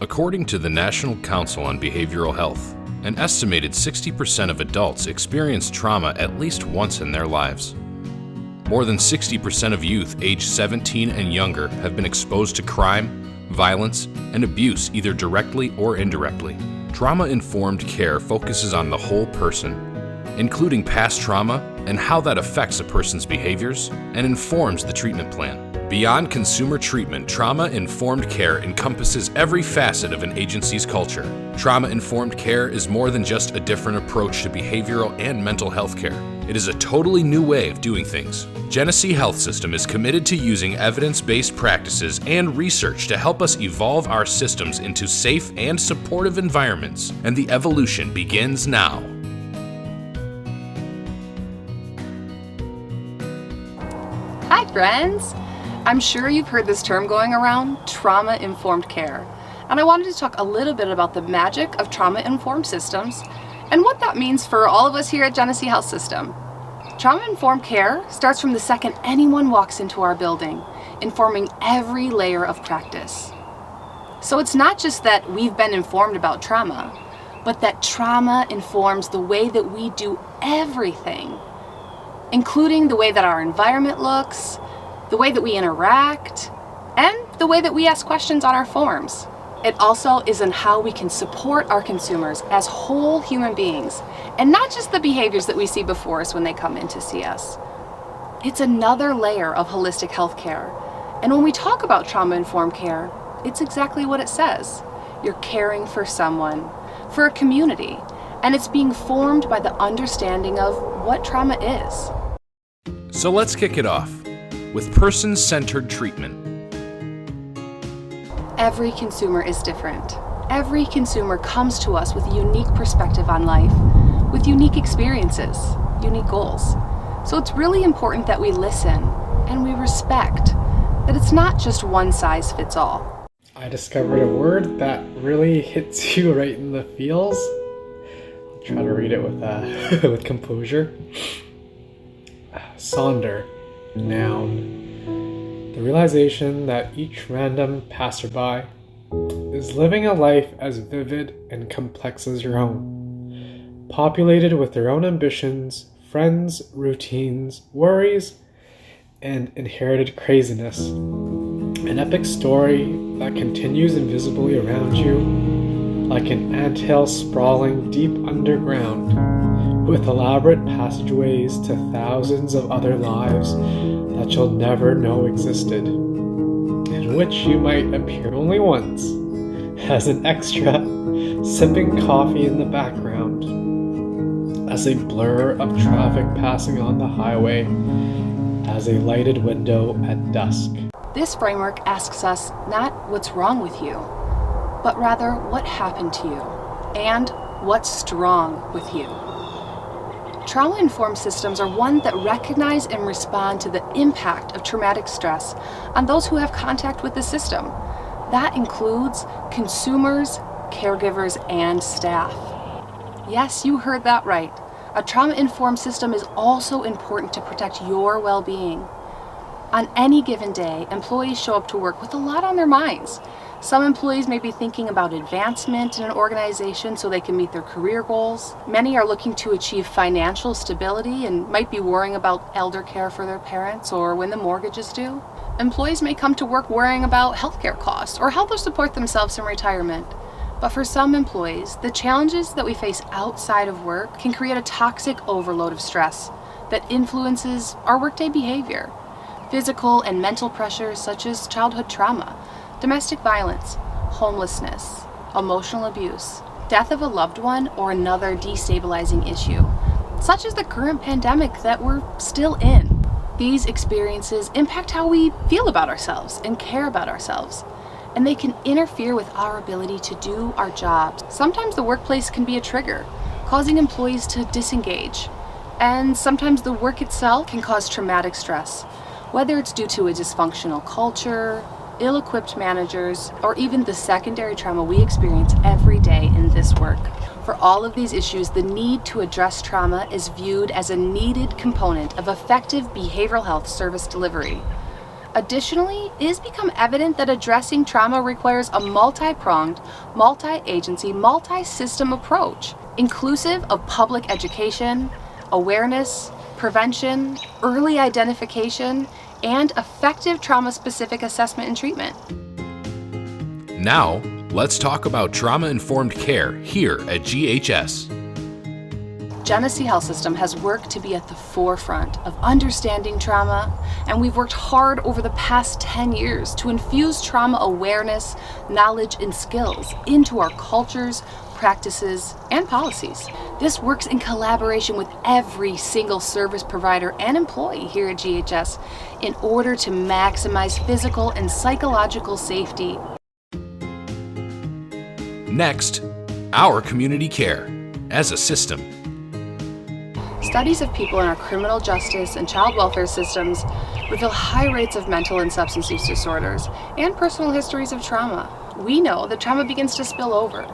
According to the National Council on Behavioral Health, an estimated 60% of adults experience trauma at least once in their lives. More than 60% of youth aged 17 and younger have been exposed to crime, violence, and abuse either directly or indirectly. Trauma-informed care focuses on the whole person, including past trauma and how that affects a person's behaviors, and informs the treatment plan. Beyond consumer treatment, trauma-informed care encompasses every facet of an agency's culture. Trauma-informed care is more than just a different approach to behavioral and mental health care. It is a totally new way of doing things. Genesee Health System is committed to using evidence-based practices and research to help us evolve our systems into safe and supportive environments, and the evolution begins now. Hi friends! I'm sure you've heard this term going around, trauma-informed care. And I wanted to talk a little bit about the magic of trauma-informed systems and what that means for all of us here at Genesee Health System. Trauma-informed care starts from the second anyone walks into our building, informing every layer of practice. So it's not just that we've been informed about trauma, but that trauma informs the way that we do everything, including the way that our environment looks, the way that we interact, and the way that we ask questions on our forms. It also is in how we can support our consumers as whole human beings, and not just the behaviors that we see before us when they come in to see us. It's another layer of holistic health care. And when we talk about trauma-informed care, it's exactly what it says. You're caring for someone, for a community, and it's being formed by the understanding of what trauma is. So let's kick it off with person-centered treatment. Every consumer is different. Every consumer comes to us with a unique perspective on life, with unique experiences, unique goals. So it's really important that we listen and we respect that it's not just one size fits all. I discovered a word that really hits you right in the feels. I'll try to read it with with composure. Sonder. Noun. The realization that each random passerby is living a life as vivid and complex as your own, populated with their own ambitions, friends, routines, worries, and inherited craziness. An epic story that continues invisibly around you, like an anthill sprawling deep underground, with elaborate passageways to thousands of other lives that you'll never know existed, in which you might appear only once, as an extra, sipping coffee in the background, as a blur of traffic passing on the highway, as a lighted window at dusk. This framework asks us not what's wrong with you, but rather what happened to you, and what's strong with you. Trauma-informed systems are ones that recognize and respond to the impact of traumatic stress on those who have contact with the system. That includes consumers, caregivers, and staff. Yes, you heard that right. A trauma-informed system is also important to protect your well-being. On any given day, employees show up to work with a lot on their minds. Some employees may be thinking about advancement in an organization so they can meet their career goals. Many are looking to achieve financial stability and might be worrying about elder care for their parents or when the mortgage is due. Employees may come to work worrying about healthcare costs or how they'll support themselves in retirement. But for some employees, the challenges that we face outside of work can create a toxic overload of stress that influences our workday behavior. Physical and mental pressures such as childhood trauma, domestic violence, homelessness, emotional abuse, death of a loved one, or another destabilizing issue, such as the current pandemic that we're still in. These experiences impact how we feel about ourselves and care about ourselves, and they can interfere with our ability to do our jobs. Sometimes the workplace can be a trigger, causing employees to disengage, and sometimes the work itself can cause traumatic stress, whether it's due to a dysfunctional culture, ill-equipped managers, or even the secondary trauma we experience every day in this work. For all of these issues, the need to address trauma is viewed as a needed component of effective behavioral health service delivery. Additionally, it has become evident that addressing trauma requires a multi-pronged, multi-agency, multi-system approach, inclusive of public education, awareness, prevention, early identification, and effective trauma-specific assessment and treatment. Now, let's talk about trauma-informed care here at GHS. Genesee Health System has worked to be at the forefront of understanding trauma, and we've worked hard over the past 10 years to infuse trauma awareness, knowledge, and skills into our cultures, practices, and policies. This works in collaboration with every single service provider and employee here at GHS in order to maximize physical and psychological safety. Next, our community care as a system. Studies of people in our criminal justice and child welfare systems reveal high rates of mental and substance use disorders and personal histories of trauma. We know that trauma begins to spill over.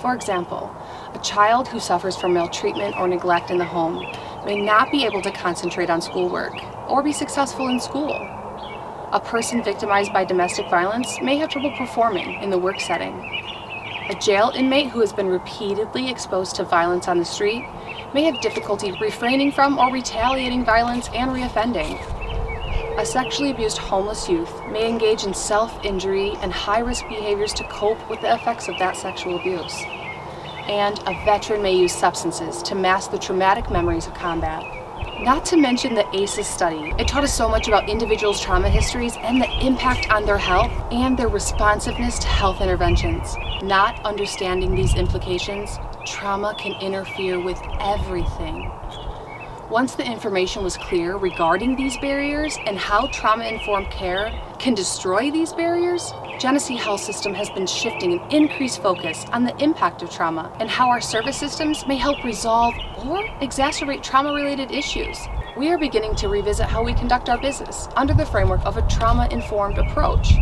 For example, a child who suffers from maltreatment or neglect in the home may not be able to concentrate on schoolwork or be successful in school. A person victimized by domestic violence may have trouble performing in the work setting. A jail inmate who has been repeatedly exposed to violence on the street may have difficulty refraining from or retaliating violence and reoffending. A sexually abused homeless youth may engage in self-injury and high-risk behaviors to cope with the effects of that sexual abuse. And a veteran may use substances to mask the traumatic memories of combat. Not to mention the ACEs study. It taught us so much about individuals' trauma histories and the impact on their health and their responsiveness to health interventions. Not understanding these implications, trauma can interfere with everything. Once the information was clear regarding these barriers and how trauma-informed care can destroy these barriers, Genesee Health System has been shifting an increased focus on the impact of trauma and how our service systems may help resolve or exacerbate trauma-related issues. We are beginning to revisit how we conduct our business under the framework of a trauma-informed approach.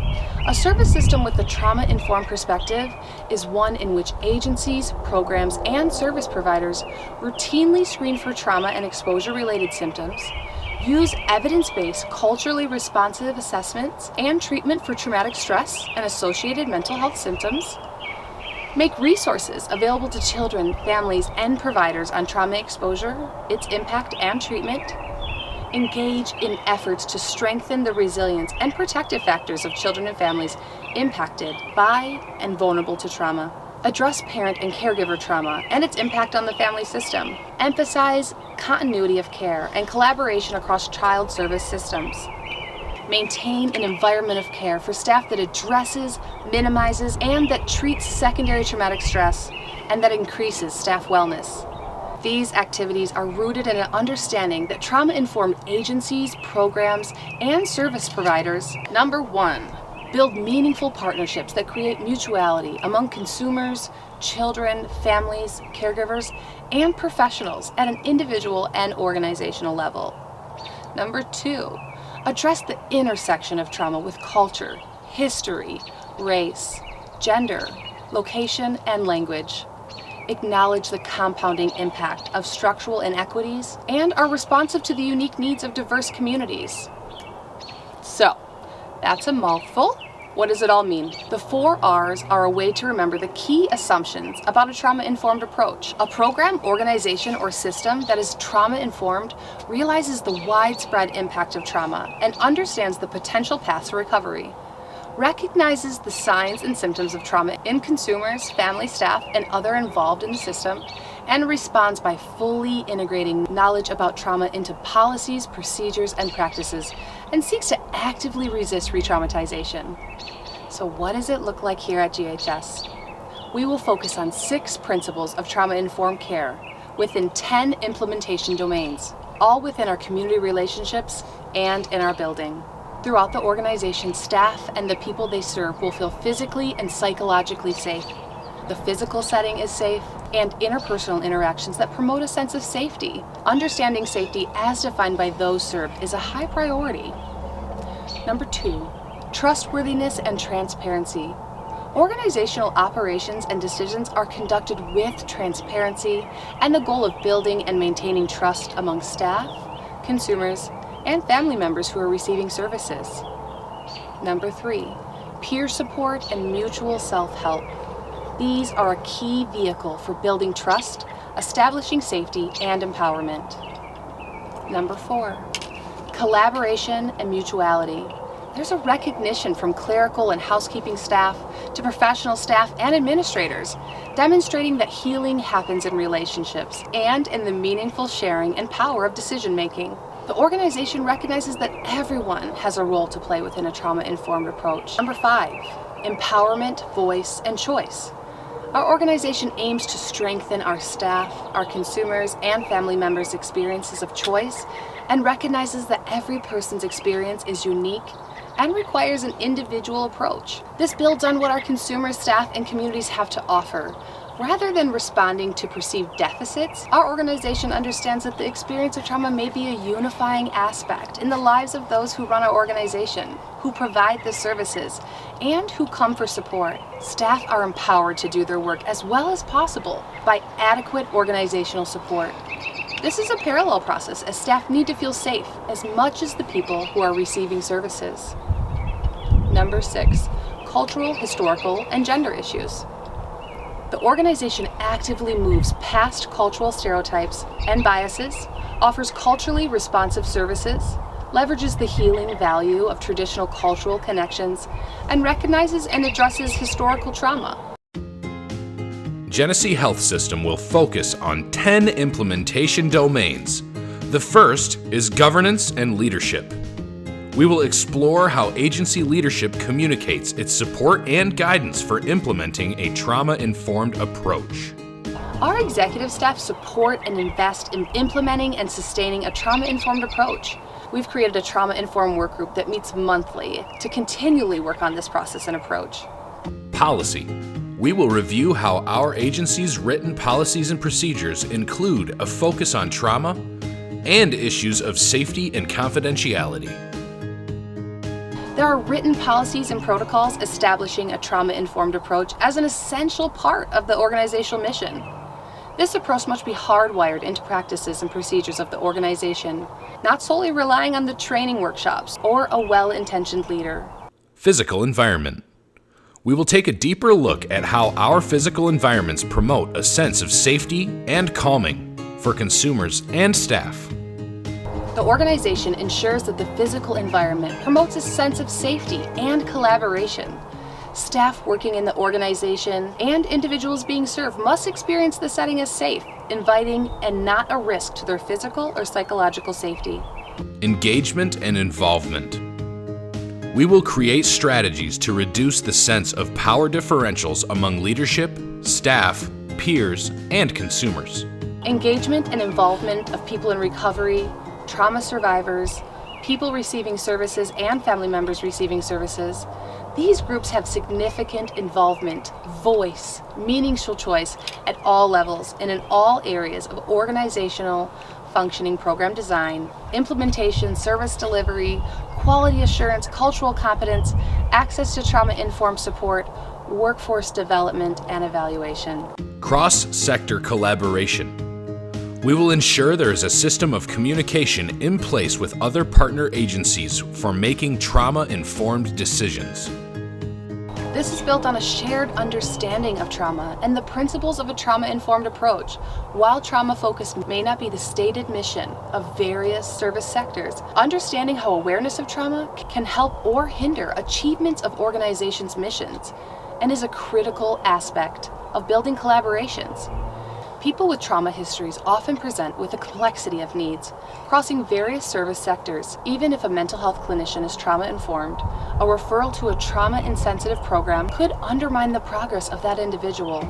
A service system with a trauma-informed perspective is one in which agencies, programs, and service providers routinely screen for trauma and exposure-related symptoms, use evidence-based, culturally responsive assessments and treatment for traumatic stress and associated mental health symptoms, make resources available to children, families, and providers on trauma exposure, its impact and treatment, engage in efforts to strengthen the resilience and protective factors of children and families impacted by and vulnerable to trauma, address parent and caregiver trauma and its impact on the family system, emphasize continuity of care and collaboration across child service systems, maintain an environment of care for staff that addresses, minimizes, and that treats secondary traumatic stress and that increases staff wellness. These activities are rooted in an understanding that trauma-informed agencies, programs, and service providers, number one, build meaningful partnerships that create mutuality among consumers, children, families, caregivers, and professionals at an individual and organizational level. Number two, address the intersection of trauma with culture, history, race, gender, location, and language. Acknowledge the compounding impact of structural inequities and are responsive to the unique needs of diverse communities. So, that's a mouthful. What does it all mean? The 4 R's are a way to remember the key assumptions about a trauma-informed approach. A program, organization, or system that is trauma-informed realizes the widespread impact of trauma and understands the potential paths to recovery, recognizes the signs and symptoms of trauma in consumers, family, staff, and other involved in the system, and responds by fully integrating knowledge about trauma into policies, procedures, and practices, and seeks to actively resist re-traumatization. So what does it look like here at GHS? We will focus on 6 principles of trauma-informed care within 10 implementation domains, all within our community relationships and in our building. Throughout the organization, staff and the people they serve will feel physically and psychologically safe. The physical setting is safe, and interpersonal interactions that promote a sense of safety. Understanding safety as defined by those served is a high priority. Number 2, trustworthiness and transparency. Organizational operations and decisions are conducted with transparency and the goal of building and maintaining trust among staff, consumers, and family members who are receiving services. Number 3, peer support and mutual self-help. These are a key vehicle for building trust, establishing safety, and empowerment. Number 4, collaboration and mutuality. There's a recognition from clerical and housekeeping staff to professional staff and administrators, demonstrating that healing happens in relationships and in the meaningful sharing and power of decision-making. The organization recognizes that everyone has a role to play within a trauma-informed approach. Number 5, empowerment, voice, and choice. Our organization aims to strengthen our staff, our consumers, and family members' experiences of choice, and recognizes that every person's experience is unique and requires an individual approach. This builds on what our consumers, staff, and communities have to offer. Rather than responding to perceived deficits, our organization understands that the experience of trauma may be a unifying aspect in the lives of those who run our organization, who provide the services, and who come for support. Staff are empowered to do their work as well as possible by adequate organizational support. This is a parallel process, as staff need to feel safe as much as the people who are receiving services. Number 6, cultural, historical, and gender issues. The organization actively moves past cultural stereotypes and biases, offers culturally responsive services, leverages the healing value of traditional cultural connections, and recognizes and addresses historical trauma. Genesee Health System will focus on 10 implementation domains. The first is governance and leadership. We will explore how agency leadership communicates its support and guidance for implementing a trauma-informed approach. Our executive staff support and invest in implementing and sustaining a trauma-informed approach. We've created a trauma-informed work group that meets monthly to continually work on this process and approach. Policy. We will review how our agency's written policies and procedures include a focus on trauma and issues of safety and confidentiality. There are written policies and protocols establishing a trauma-informed approach as an essential part of the organizational mission. This approach must be hardwired into practices and procedures of the organization, not solely relying on the training workshops or a well-intentioned leader. Physical environment. We will take a deeper look at how our physical environments promote a sense of safety and calming for consumers and staff. The organization ensures that the physical environment promotes a sense of safety and collaboration. Staff working in the organization and individuals being served must experience the setting as safe, inviting, and not a risk to their physical or psychological safety. Engagement and involvement. We will create strategies to reduce the sense of power differentials among leadership, staff, peers, and consumers. Engagement and involvement of people in recovery, trauma survivors, people receiving services, and family members receiving services. These groups have significant involvement, voice, meaningful choice at all levels and in all areas of organizational functioning, program design, implementation, service delivery, quality assurance, cultural competence, access to trauma-informed support, workforce development, and evaluation. Cross-sector collaboration. We will ensure there is a system of communication in place with other partner agencies for making trauma-informed decisions. This is built on a shared understanding of trauma and the principles of a trauma-informed approach. While trauma-focused may not be the stated mission of various service sectors, understanding how awareness of trauma can help or hinder achievements of organizations' missions and is a critical aspect of building collaborations. People with trauma histories often present with a complexity of needs, crossing various service sectors. Even if a mental health clinician is trauma-informed, a referral to a trauma-insensitive program could undermine the progress of that individual.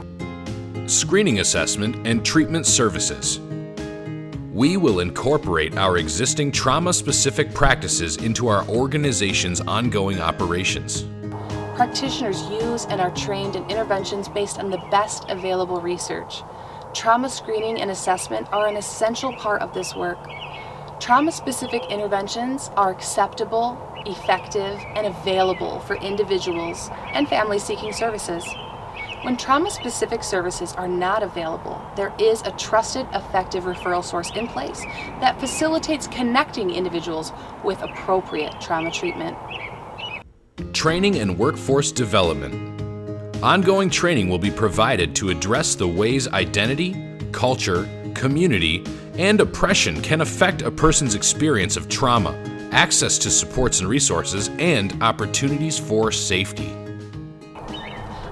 Screening assessment and treatment services. We will incorporate our existing trauma-specific practices into our organization's ongoing operations. Practitioners use and are trained in interventions based on the best available research. Trauma screening and assessment are an essential part of this work. Trauma-specific interventions are acceptable, effective, and available for individuals and families seeking services. When trauma-specific services are not available, there is a trusted, effective referral source in place that facilitates connecting individuals with appropriate trauma treatment. training and workforce development. Ongoing training will be provided to address the ways identity, culture, community, and oppression can affect a person's experience of trauma, access to supports and resources, and opportunities for safety.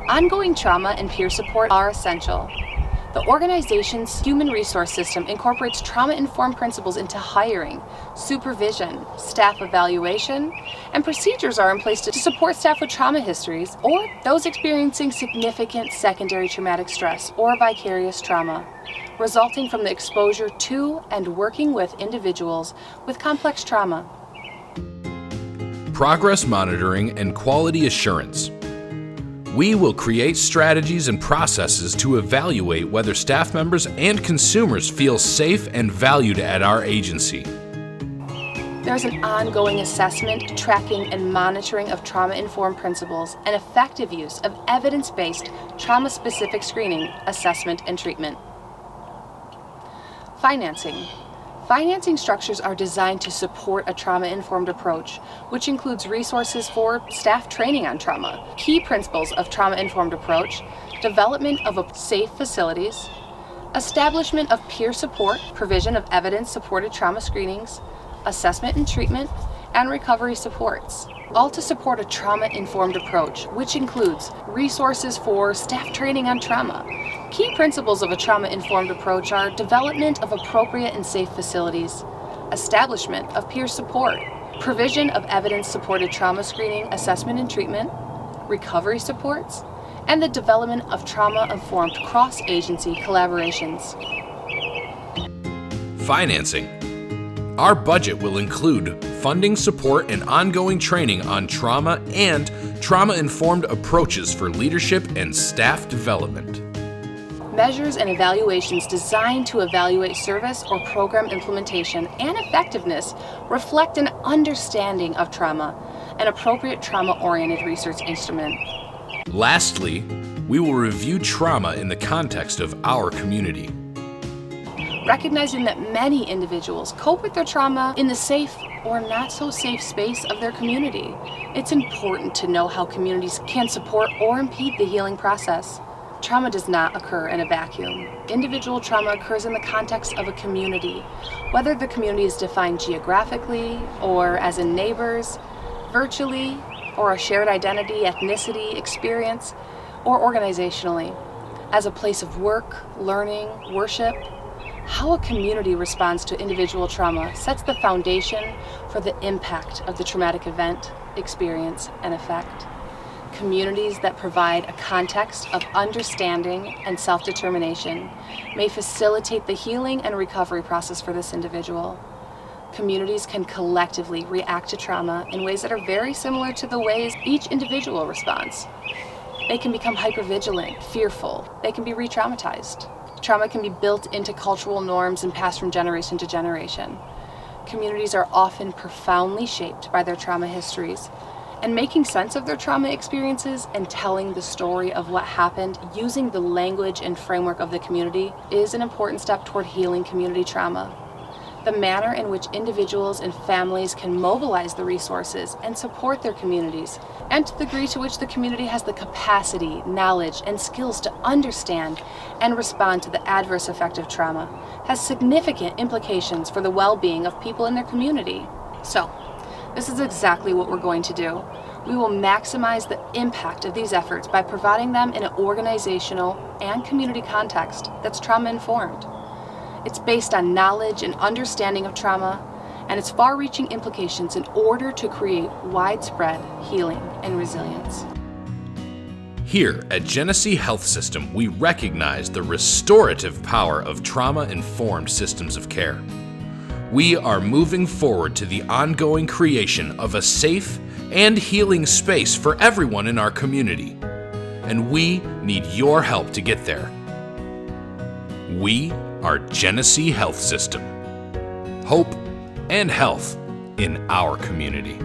Ongoing trauma and peer support are essential. The organization's human resource system incorporates trauma-informed principles into hiring, supervision, staff evaluation, and procedures are in place to support staff with trauma histories or those experiencing significant secondary traumatic stress or vicarious trauma, resulting from the exposure to and working with individuals with complex trauma. Progress monitoring and quality assurance. We will create strategies and processes to evaluate whether staff members and consumers feel safe and valued at our agency. There's an ongoing assessment, tracking, and monitoring of trauma-informed principles and effective use of evidence-based trauma-specific screening, assessment, and treatment. Financing. Financing structures are designed to support a trauma-informed approach, which includes resources for staff training on trauma, key principles of trauma-informed approach, development of safe facilities, establishment of peer support, provision of evidence-supported trauma screenings, assessment and treatment, and recovery supports, all to support a trauma-informed approach, which includes resources for staff training on trauma. Key principles of a trauma-informed approach are development of appropriate and safe facilities, establishment of peer support, provision of evidence-supported trauma screening, assessment and treatment, recovery supports, and the development of trauma-informed cross-agency collaborations. Financing. Our budget will include funding, support, and ongoing training on trauma and trauma-informed approaches for leadership and staff development. Measures and evaluations designed to evaluate service or program implementation and effectiveness reflect an understanding of trauma, an appropriate trauma-oriented research instrument. Lastly, we will review trauma in the context of our community. Recognizing that many individuals cope with their trauma in the safe or not so safe space of their community, it's important to know how communities can support or impede the healing process. Trauma does not occur in a vacuum. Individual trauma occurs in the context of a community, whether the community is defined geographically or as in neighbors, virtually, or a shared identity, ethnicity, experience, or organizationally, as a place of work, learning, worship. How a community responds to individual trauma sets the foundation for the impact of the traumatic event, experience, and effect. Communities that provide a context of understanding and self-determination may facilitate the healing and recovery process for this individual. Communities can collectively react to trauma in ways that are very similar to the ways each individual responds. They can become hypervigilant, fearful. They can be re-traumatized. Trauma can be built into cultural norms and passed from generation to generation. Communities are often profoundly shaped by their trauma histories, and making sense of their trauma experiences and telling the story of what happened using the language and framework of the community is an important step toward healing community trauma. The manner in which individuals and families can mobilize the resources and support their communities, and to the degree to which the community has the capacity, knowledge, and skills to understand and respond to the adverse effect of trauma, has significant implications for the well-being of people in their community. So, this is exactly what we're going to do. We will maximize the impact of these efforts by providing them in an organizational and community context that's trauma-informed. It's based on knowledge and understanding of trauma and its far-reaching implications in order to create widespread healing and resilience. Here at Genesee Health System, we recognize the restorative power of trauma-informed systems of care. We are moving forward to the ongoing creation of a safe and healing space for everyone in our community, and we need your help to get there. We are Genesee Health System. Hope and health in our community.